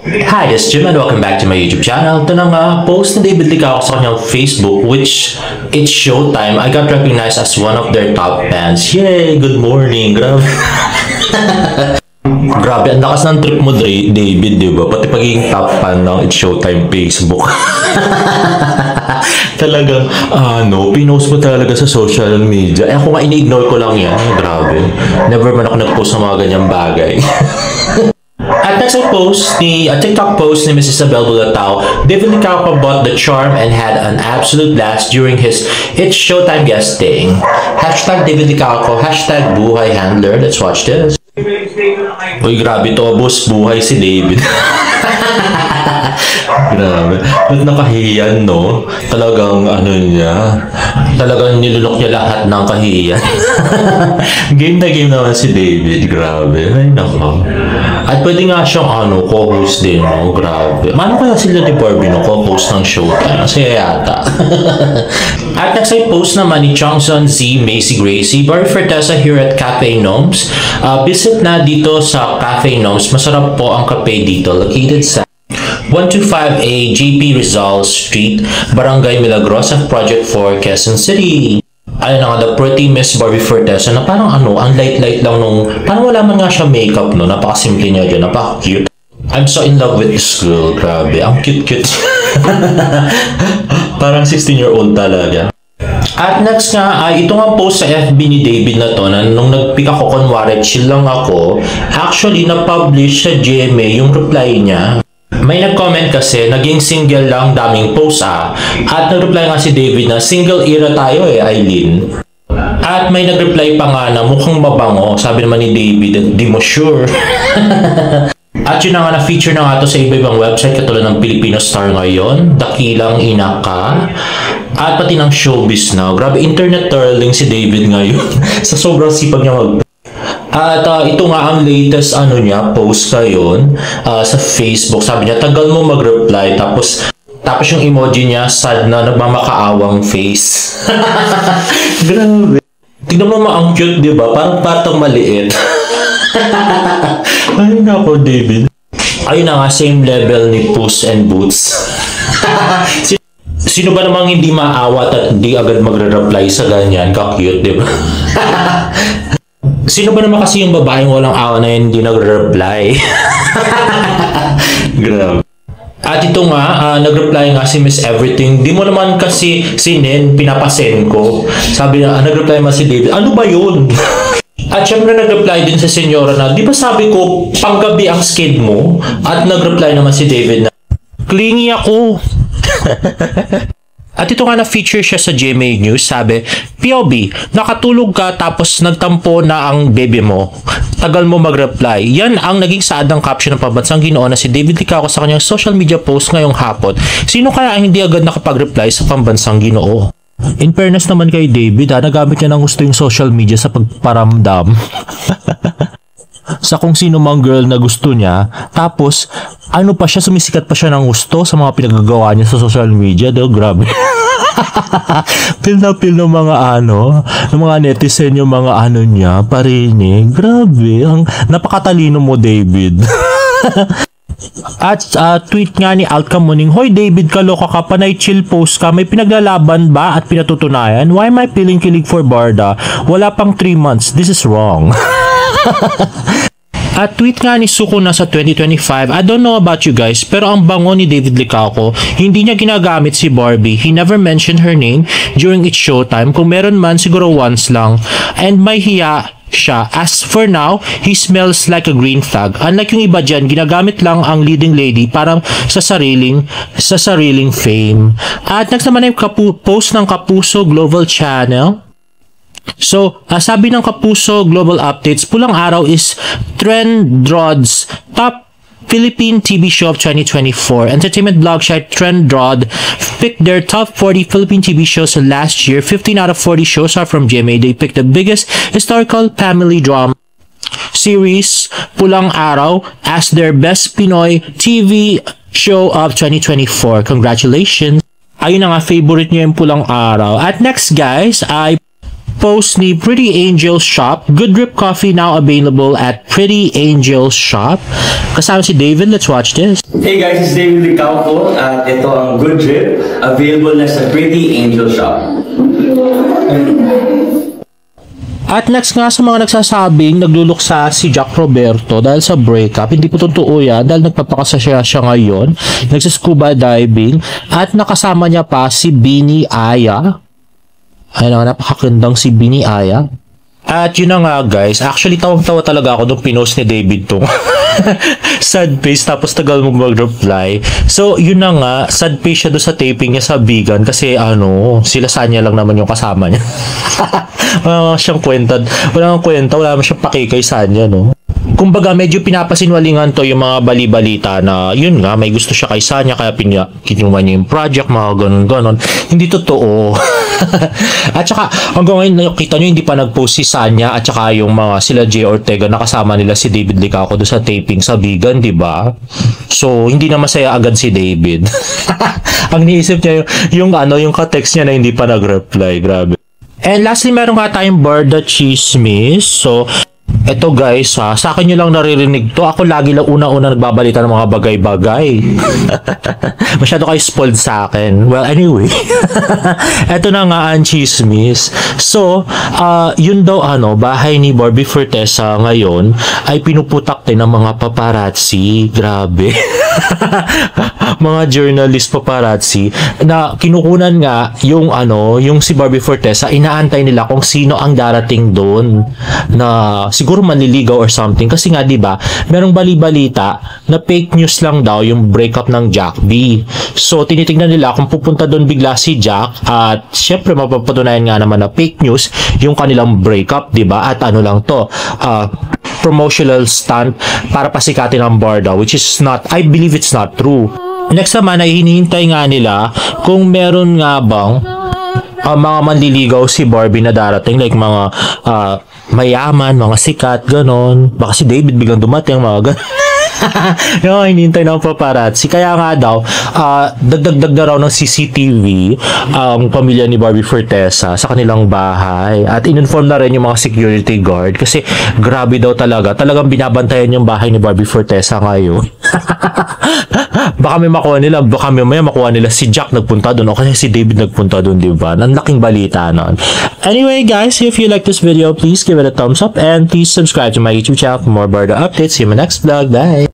Hi, this is Jim and welcome back to my YouTube channel. Ito na nga, post na David Licao sa kanyang Facebook, which it's showtime. I got recognized as one of their top fans. Yay! Good morning! Grabe. Grabe, ang lakas ng trip mo, David, di ba? Pati pagiging top fan ng It's Showtime Facebook. Talagang, pinost mo talaga sa social media. Eh ako nga, ini-ignore ko lang yan. Grabe. Never man ako nag-post ng mga ganyang bagay. At next I post a TikTok post ni Miss Isabel Bulatao. David Licao bought the charm and had an absolute blast during his It's Showtime guesting. Hashtag David Licao, hashtag buhay handler. Let's watch this. Uy, grabe to, boss. Buhay si David. Grabe. Ba't nakahiyan, no? Talagang, talagang nilulok niya lahat ng kahiyan. Game na game naman si David. Grabe. Ay, nako. At pwede nga siyang, co-host din, no? Grabe. Mano kaya sila ni Barbie, no? Co-host ng Showtime. Kasi yata. At next I post naman ni Chongson Z, Macy Gracie, Barbie Fortesa here at Cafe Gnomes. Visit na dito sa Cafe Gnomes. Masarap po ang kape dito. Located sa 125A JP Rizal Street, Barangay Milagrosa, Project 4, Quezon City. Ayun na nga, the pretty Miss Barbie Fortesa na parang ang light-light lang nung, parang wala man nga siya makeup, no? Napakasimple niya dyan, napaka-cute. I'm so in love with this girl, grabe. Ang cute-cute. Parang 16-year-old talaga. At next nga, ito nga post sa FB ni David na to, na nung nag-pick ako, kunwari, chill lang ako. Actually, na-publish sa GMA yung reply niya. May nag-comment kasi, naging single lang, daming post At nag-reply nga si David na, single era tayo Eileen. At may nag-reply pa nga na, mukhang mabango. Sabi naman ni David, di mo sure. At yun na nga, na-feature na nga to sa iba-ibang website katulad ng Filipino Star ngayon, Dakilang Inaka, at pati ng Showbiz Now. Grabe, internet darling si David ngayon. Sa sobrang sipag niya At ito nga ang latest niya, post ngayon sa Facebook. Sabi niya, tagal mo mag-reply. Tapos yung emoji niya, sad na nagmamakaawang face. Grabe. Tignan mo ang cute, di ba? Parang patang maliit. Ay nako, David. Ayun na nga, same level ni Puss and Boots. Sino ba namang hindi maawat at hindi agad magre-reply sa ganyan? Ka-cute, di ba? Sino ba naman kasi yung babaeng walang awa na yun, hindi nagre-reply? Grabe. At ito nga, nag-reply nga si Miss Everything. Di mo naman kasi sinin, pinapasen ko. Sabi na, nag-reply man si David, ano ba yun? At syempre nag-reply din sa senyora na, di ba sabi ko, panggabi ang skid mo? At nag-reply naman si David na, clingy ako. At ito nga na-feature siya sa GMA News, sabi, POB, nakatulog ka tapos nagtampo na ang baby mo. Tagal mo mag-reply. Yan ang naging saad ng caption ng Pambansang Ginoo na si David Licao sa kanyang social media post ngayong hapon. Sino kaya ang hindi agad nakapag-reply sa Pambansang Ginoo? In fairness naman kay David, nagamit niya ng gusto yung social media sa pagparamdam. Sa kung sino mang girl na gusto niya. Tapos, sumisikat pa siya ng gusto sa mga pinagagawa niya sa social media. Grabe. Feel na ng mga netizen yung mga niya, parinig. Grabe, ang napakatalino mo, David. At tweet nga ni Alka Muning, hoy David, kaloka ka, panay chill post ka, may pinaglalaban ba at pinatutunayan? Why am I feeling kilig for Barda? Wala pang 3 months, this is wrong. At tweet nga ni Suko na sa 2025, I don't know about you guys, pero ang bango ni David Licao, hindi niya ginagamit si Barbie. He never mentioned her name during its showtime. Kung meron man, siguro once lang. And may hiya siya. As for now, he smells like a green flag. Unlike yung iba dyan, ginagamit lang ang leading lady parang sa sariling fame. At next naman ay post ng Kapuso Global Channel. So, sabi ng Kapuso Global Updates, pulang araw is Trendrod's Top Philippine TV Show of 2024. Entertainment blog site Trendrod picked their top 40 Philippine TV shows last year. 15 out of 40 shows are from GMA. They picked the biggest historical family drama series, Pulang Araw, as their best Pinoy TV show of 2024. Congratulations! Ayun na nga, favorite nyo yung Pulang Araw. At next guys, ay post ni Pretty Angel Shop. Good Drip Coffee now available at Pretty Angel Shop. Kasama si David. Let's watch this. Hey guys, it's David Licauco at ito ang Good Drip. Available na sa Pretty Angel Shop. At next nga sa mga nagsasabing nagluluksa si Jack Roberto dahil sa breakup. Hindi po totoo yan dahil nagpapakasasya siya ngayon. Nagsascuba diving at nakasama niya pa si Bini Aya. Ayun nga, napakagandang si Bini Aya. At yun na nga guys, actually tawang-tawa talaga ako nung pinost ni David tong sad face tapos tagal mo mag-reply. So yun na nga, sad face siya doon sa taping niya sa vegan kasi sila Sanya lang naman yung kasama niya. Wala siyang kwenta, wala naman siyang pakikay Sanya, no? Kumbaga medyo pinapasinwalingan to yung mga bali-balita na yun nga may gusto siya kay Sanya kaya kinuha niya yung project, mga ganon-ganon. Hindi totoo. At saka hanggang ngayon nakita nyo hindi pa nag-post si Sanya at saka yung mga sila Jay Ortega nakasama nila si David Licauco doon sa taping sa vegan, di ba? So hindi na masaya agad si David. Ang niisip niya yung ka-text niya na hindi pa nag-reply, grabe. And lastly, meron nga tayong Barda Chismis. So eto guys, sa akin nyo lang naririnig to. Ako lagi lang una-una nagbabalita ng mga bagay-bagay. Masyado kayo spoiled sa akin. Well, anyway. Eto na nga ang chismis. So, yun daw bahay ni Barbie Fortesa ngayon ay pinuputak din ng mga paparazzi. Grabe. Mga journalist paparazzi na kinukunan nga yung si Barbie Fortesa, inaantay nila kung sino ang darating doon na siguro manliligaw or something kasi nga 'di ba merong bali-balita na fake news lang daw yung breakup ng Jack B. So tinitingnan nila kung pupunta doon bigla si Jack at syempre mapapatunayan nga naman na fake news yung kanilang breakup, 'di ba? At lang to promotional stunt para pasikatin ang Barda, which is not, I believe it's not true. Next naman ay hinihintay nga nila kung meron nga bang mga manliligaw si Barbie na darating, like mga mayaman, mga sikat, ganon. Baka si David biglang dumating, mga ganon. Yung hinihintay ng paparazzi. Kaya nga daw, dagdag na raw ng CCTV ang pamilya ni Barbie Fortesa sa kanilang bahay. At in-inform na rin yung mga security guard kasi grabe daw talagang binabantayan yung bahay ni Barbie Fortesa ngayon. Baka may makuha nila, baka may makuha nila si Jack nagpunta doon o kasi si David nagpunta doon, di ba? Ang laking balita nun. Anyway guys, if you like this video, please give it a thumbs up and please subscribe to my YouTube channel for more Barda updates. See you in my next vlog. Bye!